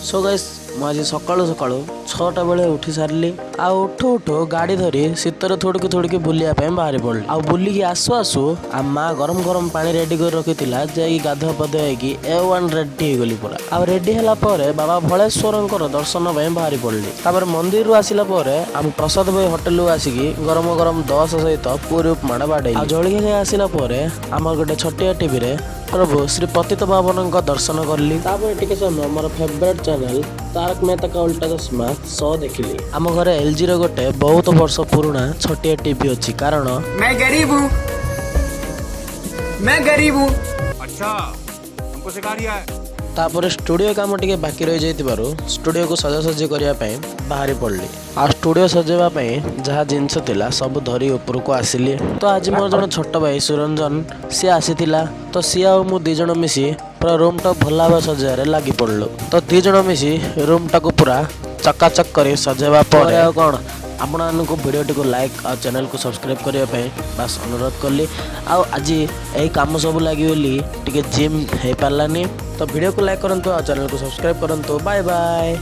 So guys मुझे सकाळु सकाळु 6टा बेले उठी सारली आ उठु उठु गाड़ी धरी शीतर थोड़की थोड़की बुलिया बाहरी पड़ली आ बुलिकी आसु आसु आ माँ गरम गरम पानी रेडी कर रखी जाई गाधुआ पाधुआ A1 रेडी हो गली पूरा आ रेडी हला परे बाबा भलेश्वर दर्शन बाहरी पड़ली तापर मंदिर आसिला परे आम प्रसाद भाई होटल आसिकी गरम गरम 10 सहित पूरी उपमा बाड़े आ जलिया आसिला परे आमर गोटे छटिया टीवी रे प्रभु श्री पतित पावन दर्शन करली तापर टिके समय मोर फेवरेट चैनल तारक मेहता का उल्टा चश्मा शो देखिली आम घरे LG रो गोटे बहुत वर्ष पुराना छटिया टीवी अच्छी कारण मैं गरीब हूँ। अच्छा हमको सिखा रिया है। तापर स्टूडियो काम टिके बाकी रही जाइतिबारु स्टूडियो को सजासजी करिया पई बाहरी पड़ली आ स्टूडियो सजेबा पई जहाँ जिनस थिला सब धरी ऊपर को आसिली तो आज मोर जन छोट भाई सुरंजन सी आसीथिला तो सी आ मु दी जण मिसी पूरा रूम टा भला भाव सजारे लागी पड़लो तो दी जण मिसी रूम टा को पूरा चकाचक करी सजेबा पर आ कोन आपण मानक वीडियो को लाइक और चैनल को सब्सक्राइब करने बस अनुरोध कली आज यही कम सब लगी बोली टिके जिम हो पारानी तो वीडियो को लाइक करंतु और चैनल को सब्सक्राइब करंतु बाय बाय।